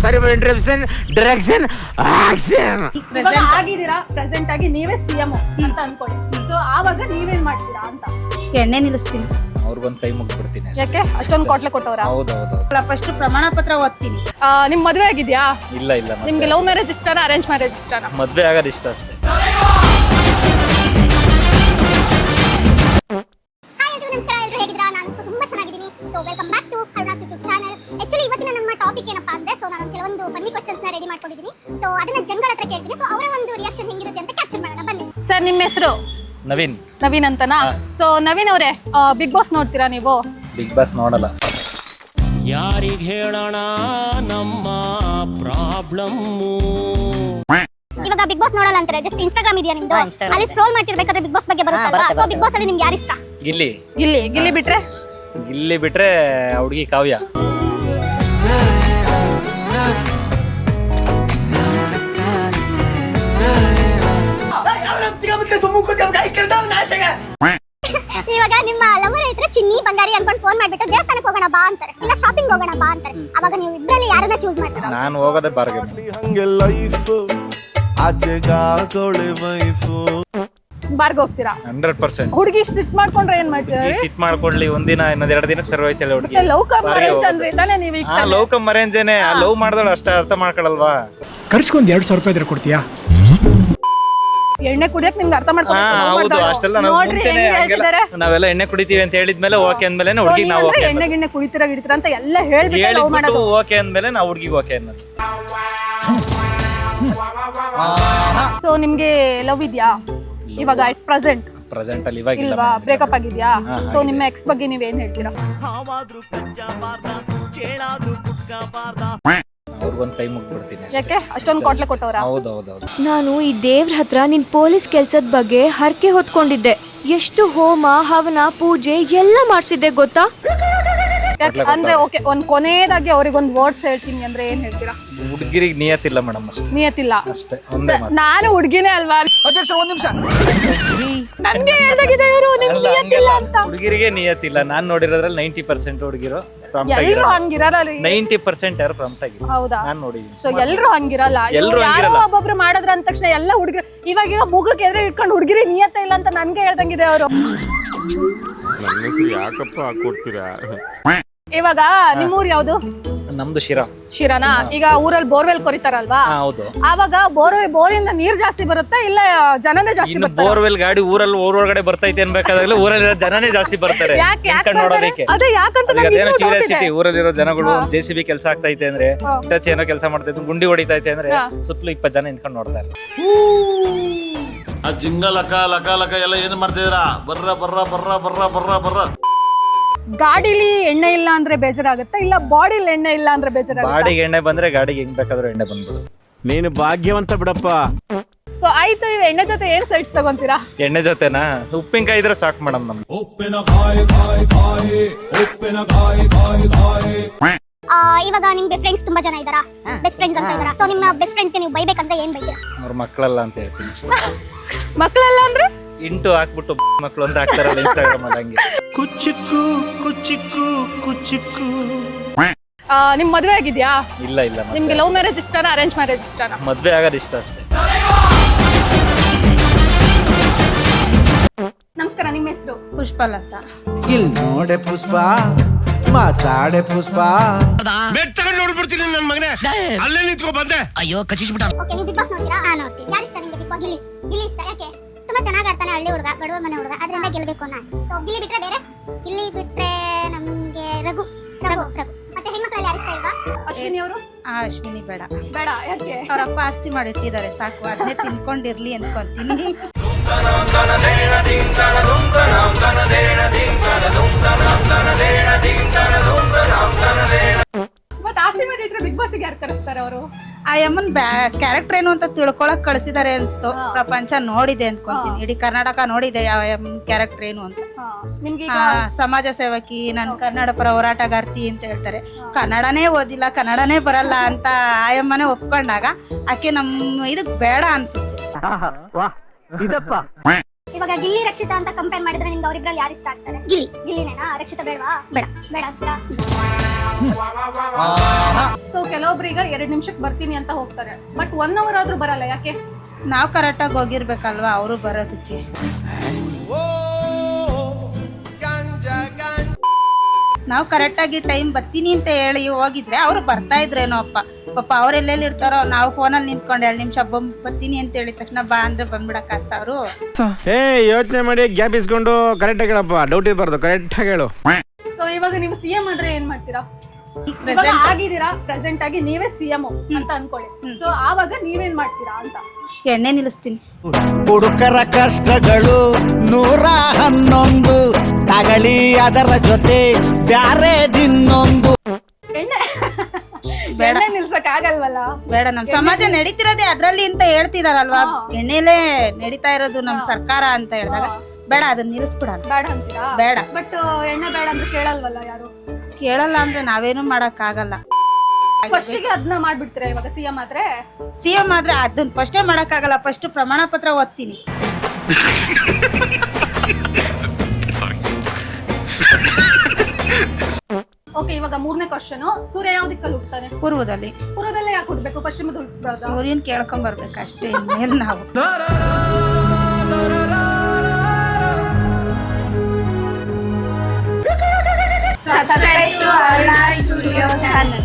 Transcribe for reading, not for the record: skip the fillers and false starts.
Sorry for interruption, direction, action. ಆಗಿದ್ದೀರಾ, present ಆಗಿ ನೀವೇ ಸಿಎಂ ಅಂತ ಅನ್ಕೊಳ್ಳಿ. ಸೊ ಆವಾಗ ನೀವೇನ್ ಮಾಡ್ತೀರಾ ಅಂತ? ಎಣ್ಣೆ ನಿಲ್ಲಿಸ್ತೀನಿ. ಅವ್ರಿಗೊಂದು ಕೈ ಮುಗ್ಬಿಡ್ತೀನಿ. ಯಾಕೆ ಅಷ್ಟೊಂದು ಕೊಟ್ಲೆ ಕೊಟ್ಟವ್ರ? ಹೌದೌದು. ಫಸ್ಟ್ ಪ್ರಮಾಣ ಪತ್ರ ಓದ್ತೀನಿ. ನಿಮ್ ಮದ್ವೆ ಆಗಿದ್ಯಾ? ಇಲ್ಲ ಇಲ್ಲ. ನಿಮ್ಗೆ ಲವ್ ಮ್ಯಾರೇಜ್ ಇಷ್ಟನಾ, ಅರೇಂಜ್ ಮ್ಯಾರೇಜ್ ಇಷ್ಟನಾ? ಮದ್ವೆ ಆಗೋದು ಇಷ್ಟ ಅಷ್ಟೇ. ಸರ್ ನಿಮ್ಮ ಹೆಸರು? ನವೀನ್. ನವೀನ್ ಅಂತನಾ? ಸೊ ನವೀನ್ ಅವರೇ, ಬಿಗ್ ಬಾಸ್ ನೋಡ್ತೀರಾ ನೀವು? ಬಿಗ್ ಬಾಸ್ ನೋಡಲ್ಲ. ಯಾರಿಗೆ ಹೇಳೋಣ ನಮ್ಮ ಪ್ರಾಬ್ಲಮ್? ಇವಾಗ ಬಿಗ್ ಬಾಸ್ ನೋಡಲ್ಲ ಅಂತಾರೆ, ಜಸ್ಟ್ ಇನ್ಸ್ಟಾಗ್ರಾಮ್ ಇದೆಯಾ ನಿಮ್ದು? ಅಲ್ಲಿ ಸ್ಕ್ರೋಲ್ ಮಾಡ್ತಿರ್ಬೇಕಾದ್ರೆ ಬಿಗ್ ಬಾಸ್ ಬಗ್ಗೆ ಬರುತ್ತಲ್ವಾ? ಸೊ ಬಿಗ್ ಬಾಸ್ ಅಲ್ಲಿ ನಿಮ್ಗೆ ಯಾರು ಇಷ್ಟ? ಗಿಲ್ಲಿ. ಗಿಲ್ಲಿ. ಗಿಲ್ಲಿ ಬಿಟ್ರೆ? ಗಿಲ್ಲಿ ಬಿಟ್ರೆ ಹುಡುಗಿ ಕಾವ್ಯ. ಇವಾಗ ನಿಮ್ಮ ಲವರ್ ಹತ್ರ ಚಿನ್ನಿ ಬಂಗಾರಿ ಅನ್ಕೊಂಡು ಫೋನ್ ಮಾಡ್ಬಿಟ್ಟು ದೇವಸ್ಥಾನಕ್ಕೆ ಹೋಗೋಣ ಬಾ ಅಂತಾರೆ, ಇಲ್ಲ ಶಾಪಿಂಗ್ ಹೋಗೋಣ ಬಾ ಅಂತಾರೆ. ಅವಾಗ ನೀವು ಇಬ್ಬರಲ್ಲಿ ಯಾರನ್ನ ಚೂಸ್ ಮಾಡ್ತೀರಾ? ನಾನು ಹೋಗೋದೇ ಬಾರ್ಗೇನ್. ಬಾರ್ಗ್ ಹೋಗ್ತೀರಾ? 100%. ಹುಡುಗಿ ಸಿಟ್ ಮಾಡ್ಕೊಂಡ್ರೆ ಏನ್ ಮಾಡ್ತೀರಾ? ಸಿಟ್ ಮಾಡ್ಕೊಳ್ಳಿ, ಒಂದಿನ ಇನ್ನೊಂದ್ 2 ದಿನಕ್ಕೆ ಸರ್ವ್ ಐತಲ್ಲ ಹುಡುಗಿ. ಲವ್ ಕಮ್ ಅರೇಂಜ್ ಅಂದ್ರೆ ತಾನೇ ನೀವು ಈಗ? Love come ಅರೇಂಜೇನೆ. ಲವ್ ಮಾಡಿದಳು ಅಷ್ಟ ಅರ್ಥ ಮಾಡ್ಕೊಳಲ್ವಾ? ಖರ್ಚ್ಕೊಂಡ್ 2,000 ರೂಪಾಯಿ ಇದ್ರೆ ಕೊಡ್ತೀಯಾ? ಎಣ್ಣೆ ಕುಡಿಯಕ್ ನಿಮ್ಗೆ ಅರ್ಥ ಹೌದು, ಅಷ್ಟೆಲ್ಲ ನಾವು ಮುಂಚೆನೆ ನಾವೆಲ್ಲ ಎಣ್ಣೆ ಕುಡಿತೀವಿ ಅಂತ ಹೇಳಿದ್ಮೇಲೆ ಓಕೆ ಅಂದ್ಮೇಲೆ ಹುಡುಗಿ ನಾವು ಎಣ್ಣೆ ಗಿಣ್ಣೆ ಕುಡಿತೀರಾ ಗಿಡಿತೀರಾ ಅಂತ ಎಲ್ಲ ಹೇಳ್ಬಿಟ್ಟು ಲವ್ ಮಾಡೋದು. ಓಕೆ ಅಂದ್ಮೇಲೆ ನಾವು ಹುಡುಗಿಗೆ ಓಕೆ ಅನ್ನೋದು. ಸೊ ನಿಮ್ಗೆ ಲವ್ ಇದ್ಯಾ ಇವಾಗ ಅಟ್ ಪ್ರೆಸೆಂಟ್ ಅಲ್ಲಿ? ಇವಾಗ ಇಲ್ವಾ? ಬ್ರೇಕಪ್ ಆಗಿದ್ಯಾ? ಸೊ ನಿಮ್ಮ ಎಕ್ಸ್ ಬಗ್ಗೆ ನೀವ್ ಏನ್ ಹೇಳ್ತೀರಾ? ಅವ್ರಿಗೊಂದು ಕೈ ಮುಗ್ಬಿಡ್ತೀನಿ. ಯಾಕೆ ಅಷ್ಟೊಂದು ಕೊಟ್ಲೆ ಕೊಟ್ಟವ್ರ? ಹೌದೌದೌದು. ನಾನು ಈ ದೇವ್ರ ಹತ್ರ ನಿನ್ ಪೊಲೀಸ್ ಕೆಲ್ಸದ ಬಗ್ಗೆ ಹರಕೆ ಹೊತ್ಕೊಂಡಿದ್ದೆ. ಎಷ್ಟು ಹೋಮ ಹವನ ಪೂಜೆ ಎಲ್ಲ ಮಾಡ್ಸಿದ್ದೆ ಗೊತ್ತಾ? ಅಂದ್ರೆ ಓಕೆ, ಒಂದ್ ಕೊನೆಯದಾಗಿ ಅವ್ರಿಗೊಂದು ವರ್ಡ್ಸ್ ಹೇಳ್ತೀನಿ ಅಂದ್ರೆ ಏನ್ ಹೇಳ್ತೀರಾ? ಹುಡುಗಿರಿಗೆ ನಿಯತ್ತಿಲ್ಲ ಮೇಡಮ್, ಅಷ್ಟೇ. ನಿಯತ್ತಿಲ್ಲ ಅಷ್ಟೇ, ಒಂದೇ ಮಾತು. ನಾನು ಹುಡುಗಿನೇ ಅಲ್ವಾ? ಅಧ್ಯಕ್ಷ ಒಂದ್ ನಿಮಿಷ. ನನ್ಗೆ ಹೇಳ್ದಾಗಿದೆ ಇವರು, ನಿಮ್ಗೆ ನಿಯತ್ತಿಲ್ಲ ಅಂತ. ಹುಡುಗಿರಿಗೆ ನಿಯತ್ತಿಲ್ಲ. ನಾನ್ ನೋಡಿರೋದ್ರಲ್ಲಿ 90% ಹುಡುಗಿರು ಪ್ರಾಂಪ್ಟ್ ಎಲ್ರು ಆಗಿರೋ. ಹಂಗಿರಲ್ಲ. 90% ಯಾರು ಪ್ರಾಂಪ್ಟ್ ಆಗಿರೋ. ಹೌದಾ? ನಾನ್ ನೋಡಿದೀನಿ. ಸೊ ಎಲ್ರು ಹಂಗಿರಲ್ಲ. ಎಲ್ರು ಯಾರೋ ಹಂಗಿರಲ್ಲ. ಒಬ್ಬೊಬ್ರು ಮಾಡಿದ್ರ ಅಂದ ತಕ್ಷಣ ಎಲ್ಲ ಹುಡುಗರು ಇವಾಗ ಮುಗಕ್ಕೆ ಎದುರು ಇಟ್ಕೊಂಡು ಹುಡುಗಿರಿ ನಿಯತ್ತ ಇಲ್ಲ ಅಂತ ನನ್ಗೆ ಹೇಳ್ದಂಗಿದೆ ಅವರು. ಯಾಕಪ್ಪ ಹಾಕೊಡ್ತೀರಾ? ಇವಾಗ ನಿಮ್ಮೂರ್ ಯಾವ್ದು? ನಮ್ದು ಶಿರಾ. ಶಿರಾನಾ? ಈಗ ಊರಲ್ಲಿ ಬೋರ್ವೆಲ್ ಕೊರಿತಾರಲ್ವಾ? ಹೌದು. ಆವಾಗ ಬೋರಿಂದ ನೀರ್ ಜಾಸ್ತಿ ಬರುತ್ತಾ ಇಲ್ಲ ಜನನೇ ಜಾಸ್ತಿ ಇನ್ನು ಬರ್ತಾರಾ? ಬೋರ್ವೆಲ್ ಗಾಡಿ ಊರೊಳಗಡೆ ಬರ್ತೈತೆ ಅನ್ಬೇಕಾದಾಗಲೂ ಊರಲ್ಲಿರೋ ಜನನೇ ಜಾಸ್ತಿ ಬರ್ತಾರೆ ನೋಡೋದಕ್ಕೆ. ಅದೇ ಯಾಕಂತ ಅದೇನೋ ಕ್ಯೂರಿಯಾಸಿಟಿ. ಊರಲ್ಲಿರೋ ಜನಗಳು JCB ಕೆಲಸ ಆಗ್ತೈತೆ ಅಂದ್ರೆ, ಟಚ್ ಏನೋ ಕೆಲಸ ಮಾಡ್ತೈತೆ, ಗುಂಡಿ ಹೊಡಿತೈತೆ ಅಂದ್ರೆ ಸುತ್ತಲೂ 20 ಜನ ನಿಂತ್ಕೊಂಡು ನೋಡ್ತಾರೆ. ಆ ಜಿಂಗ ಲಕ ಲಕ ಲಕ ಎಲ್ಲ ಏನ್ ಮಾಡ್ತಿದ್ದೀರಾ? ಬರ್ರ ಬರ್ರ ಬರ್ರ ಬರ್ರ ಬರ್ರ ಬರ್ರ. ಗಾಡಿಲಿ ಎಣ್ಣೆ ಇಲ್ಲ ಅಂದ್ರೆ ಬೇಜಾರಾಗುತ್ತಾ ಇಲ್ಲ ಬಾಡಿಲಿ ಎಣ್ಣೆ ಇಲ್ಲ ಅಂದ್ರೆ ಬೇಜಾರಾಗುತ್ತಾ? ಬಾಡಿಗೆ ಎಣ್ಣೆ ಬಂದ್ರೆ ಗಾಡಿಗೆ ಹೆಂಗ್ ಬೇಕಾದ್ರೂ ಎಣ್ಣೆ ಬಂದ್ಬಿಡು. ನೀನು ಭಾಗ್ಯವಂತ ಬಿಡಪ್ಪ. ಸೊ ಆಯ್ತು, ಇವ್ ಎಣ್ಣೆ ಜೊತೆ ಏನ್ ಸೈಡ್ಸ್ ತಗೊಂತೀರಾ? ಎಣ್ಣೆ ಜೊತೆನಾ? ಉಪ್ಪಿನಕಾಯಿ ಇದ್ರೆ ಸಾಕು ಮೇಡಮ್ ನಮ್ಗೆ. ಇವಾಗ ನಿಮ್ಗೆ ಫ್ರೆಂಡ್ಸ್ ತುಂಬಾ ಜನ ಇದಾರಾ? ಬೆಸ್ಟ್ ಫ್ರೆಂಡ್ಸ್ ಅಂತ ಇದಾರಾ? ಸೊ ನಿಮ್ಮ ಬೆಸ್ಟ್ ಫ್ರೆಂಡ್ಸ್ಗೆ ನೀವು ಬೈಬೇಕಂದ್ರೆ ಏನ್ ಬೈತೀರಾ? ಅವ್ರ ಮಕ್ಕಳಲ್ಲ ಅಂತ ಹೇಳ್ತೀನಿ ಅಷ್ಟೇ. ಮಕ್ಕಳೆಲ್ಲ ಅಂದ್ರೆ ಇಂಟು ಹಾಕ್ಬಿಟ್ಟು ಮಕ್ಕಳು ಅಂತ ಹಾಕ್ತಾರಲ್ಲ ಇನ್ಸ್ಟಾಗ್ರಾಮ್ ಅಲ್ಲಿ, ಹಂಗೆ. ಕುಚ್ಚಿಕ್ಕು ಕುಚ್ಚಿಕ್ಕು ಕುಚ್ಚಿಕ್ಕು. ನಿಮ್ ಮದ್ವೆ ಆಗಿದ್ಯಾ? ಇಲ್ಲ ಇಲ್ಲ. ನಿಮ್ಗೆ ಲವ್ ಮ್ಯಾರೇಜ್ ಇಷ್ಟನಾ, ಅರೇಂಜ್ ಮ್ಯಾರೇಜ್ ಇಷ್ಟನಾ? ಮದ್ವೆ ಆಗೋದು ಇಷ್ಟ ಅಷ್ಟೇ. ನಮಸ್ಕಾರ, ನಿಮ್ಮ ಹೆಸರು? ಪುಷ್ಪಲತಾ. ಇಲ್ಲಿ ನೋಡೆ ಪುಷ್ಪ, ಮಾತಾಡೆ ಪುಷ್ಪ. ನೋಡ್ಬಿಡ್ತೀನಿ ನನ್ನ ಮಗನೇ, ಅಲ್ಲೇ ನಿಂತ್ಕೊ ಬಂದೆ. ಅಯ್ಯೋ ಕಚ್ಚಿಸ್ಬಿಟ್ಟ. ಓಕೆ, ನೀವು ಬಿಗ್ ಬಾಸ್ ನೋಡ್ತೀರಾ? ನೋಡ್ತೀನಿ. ಯಾರು ಇಷ್ಟ ನಿಮ್ಗೆ ಬಿಗ್ ಬಾಸ್? ಗಿಲ್ಲಿ ಇಷ್ಟ. ಯಾಕೆ? ತುಂಬಾ ಚೆನ್ನಾಗಿ ಆಡ್ತಾನೆ, ಹಳ್ಳಿ ಹುಡುಗ, ಬಡವ ಮನೆ ಹುಡುಗ, ಅದರಿಂದ ಗೆಲ್ಬೇಕು ಅನ್ನೋ ಆಸೆ. ಸೊ ಗಿಲ್ಲಿ ಬಿಟ್ರೆ ಬೇರೆ? ಗಿಲ್ಲಿ ಬಿಟ್ರೆ ನಮ್ಗೆ ರಘು. ಮತ್ತೆ ಹೆಣ್ಮಕ್ಳಲ್ಲಿ ಯಾರು ಇಷ್ಟ ಇಲ್ವಾ? ಅಶ್ವಿನಿ ಅವರು? ಅಶ್ವಿನಿ ಬೇಡ. ಬೇಡ, ಯಾಕೆ? ಅವ್ರಪ್ಪ ಆಸ್ತಿ ಮಾಡಿಟ್ಟಿದ್ದಾರೆ, ಸಾಕು, ಅದನ್ನೇ ತಿನ್ಕೊಂಡಿರ್ಲಿ ಅನ್ಕೊಂತೀನಿ. ಮತ್ತೆ ಆಸ್ತಿ ಮಾಡಿಟ್ರೆ ಬಿಗ್ ಬಾಸ್ ಯಾರು ಕರೆಸ್ತಾರೆ ಅವರು? ಆ ಯಮ್ಮನ್ ಕ್ಯಾರೆಕ್ಟರ್ ಏನು ಅಂತ ತಿಳ್ಕೊಳಕ್ ಕಳ್ಸಿದಾರೆ ಅನ್ಸ್ತು. ಪ್ರಪಂಚ ನೋಡಿದೆ ಅನ್ಕೊಂತೀನಿ, ಇಡೀ ಕರ್ನಾಟಕ ನೋಡಿದೆ ಯಾವ ಕ್ಯಾರೆಕ್ಟರ್ ಏನು ಅಂತ. ನಿಮ್ಗೆ ಸಮಾಜ ಸೇವಕಿ, ನಾನು ಕನ್ನಡ ಪರ ಹೋರಾಟಗಾರ್ತಿ ಅಂತ ಹೇಳ್ತಾರೆ. ಕನ್ನಡನೇ ಓದಿಲ್ಲ, ಕನ್ನಡನೇ ಬರಲ್ಲ ಅಂತ ಆಯಮ್ಮನೆ ಒಪ್ಕೊಂಡಾಗ ಆಕೆ ನಮ್ಮ ಇದಕ್ ಬೇಡ ಅನ್ಸುತ್ತೆ. ಇವಾಗ ಇವಾಗ ಗಿಲ್ಲಿ ರಕ್ಷಿತಾ ಅಂತ ಕಂಪೇರ್ ಮಾಡಿದ್ರೆ ನಿಮ್ಗೆ ಅವರಿಬ್ರಲ್ಲಿ ಯಾರು ಇಷ್ಟ ಆಗ್ತಾರೆ? ಗಿಲ್ಲಿನೇನಾ? ರಕ್ಷಿತಾ ಬೇಡವಾ? ಬೇಡ ಅಂತೀರಾ? ಸೊ ಕೆಲವೊಬ್ರೀಗ 2 ನಿಮಿಷಕ್ಕೆ ಬರ್ತೀನಿ ಅಂತ ಹೋಗ್ತಾರೆ, ಬಟ್ 1 hour ಆದ್ರೂ ಬರಲ್ಲ, ಯಾಕೆ? ನಾವು ಕರೆಕ್ಟಾಗಿ ಹೋಗಿರ್ಬೇಕಲ್ವಾ ಅವರು ಬರೋದಕ್ಕೆ. ನಾವು ಕರೆಕ್ಟಾಗಿ ಟೈಮ್ ಬರ್ತೀನಿ ಅಂತ ಹೇಳಿ ಹೋಗಿದ್ರೆ ಅವರು ಬರ್ತಾ ಇದ್ರೇನೋ ಅಪ್ಪ. ಪಾಪ ಅವ್ರೆಲ್ಲೆಲ್ಲಿ ಇರ್ತಾರೋ, ನಾವು ಫೋನಲ್ಲಿ ನಿಂತ್ಕೊಂಡು 2 ನಿಮಿಷ ಬರ್ತೀನಿ ಅಂತ ಹೇಳಿದ ತಕ್ಷಣ ಬಾ ಅಂದ್ರೆ ಬಂದ್ಬಿಡಕ್ಕಾಗ್ತ ಅವರು. ಯೋಚನೆ ಮಾಡಿ ಗ್ಯಾಪ್ ಇಸ್ಕೊಂಡು ಕರೆಕ್ಟಾಗಿ ಹೇಳಪ್ಪ, ಡೌಟ್ ಇರಬಾರ್ದು, ಕರೆಕ್ಟಾಗಿ ಹೇಳು. ಸೊ ಇವಾಗ ನೀವು ಸಿಎಂ ಆದ್ರೆ ಏನ್ ಮಾಡ್ತೀರಾ? ಆಗಿದ್ದೀರಾ, ಪ್ರೆಸೆಂಟ್ ಆಗಿ ನೀವೇ ಸಿಎಂ ಅಂತ ಅನ್ಕೊಳ್ಳಿ. ಸೊ ಆವಾಗ ನೀವೇನ್ ಮಾಡ್ತೀರಾ ಅಂತ? ಎಣ್ಣೆ ನಿಲ್ಲಿಸ್ತೀನಿ. ಹುಡುಕರ ಕಷ್ಟಗಳು 111 ತಗಳಿ ಅದರ ಜೊತೆ ಬ್ಯಾರೆ ದಿನ್ನೊಂದು. ಎಣ್ಣೆ ನಿಲ್ಸಕ್ ಆಗಲ್ವಲ್ಲ? ಬೇಡ, ನಮ್ ಸಮಾಜ ನಡೀತಿರೋದೇ ಅದ್ರಲ್ಲಿ ಅಂತ ಹೇಳ್ತಿದಾರಲ್ವಾ, ಎಣ್ಣೆಲೇ ನಡೀತಾ ಇರೋದು ನಮ್ ಸರ್ಕಾರ ಅಂತ ಹೇಳಿದಾಗ ಬೇಡ, ಅದನ್ನ ನಿಲ್ಲಿಸ್ಬಿಡೋಣ. ಬೇಡ ಅಂತೀರಾ? ಬೇಡ. ಬಟ್ ಎಣ್ಣೆ ಬೇಡ ಅಂದ್ರೆ ಕೇಳಲ್ವಲ್ಲ ಯಾರು? ಕೇಳಲ್ಲ ಅಂದ್ರೆ ನಾವೇನು ಮಾಡಕ್ ಆಗಲ್ಲ. ಫಸ್ಟಿಗೆ ಅದನ್ನ ಮಾಡ್ಬಿಡ್ತೀರಾ ಇವಾಗ ಸಿಎಂ ಆದ್ರೆ? ಸಿಎಂ ಆದ್ರೆ ಅದನ್ನ ಫಸ್ಟೇ ಮಾಡಕ್ ಆಗಲ್ಲ, ಫಸ್ಟ್ ಪ್ರಮಾಣ ಪತ್ರ ಓದ್ತೀನಿ. ಓಕೆ, ಇವಾಗ 3ನೇ ಕ್ವಶನ್. ಸೂರ್ಯ ಯಾವ ದಿಕ್ಕಲ್ಲಿ ಹುಟ್ಟುತ್ತಾನೆ? ಪೂರ್ವದಲ್ಲಿ. ಪೂರ್ವದಲ್ಲೇ ಯಾಕೆ ಹುಟ್ಟಬೇಕು? ಪಶ್ಚಿಮದಲ್ಲಿ ಹುಟ್ಟಬಾರ್ದಾ? ಸೂರ್ಯನ್ ಕೇಳ್ಕೊಂಡ್ ಬರ್ಬೇಕು ಅಷ್ಟೇ, ಇನ್ಮೇಲೆ ನಾವು. Subscribe to Aruna Studio channel.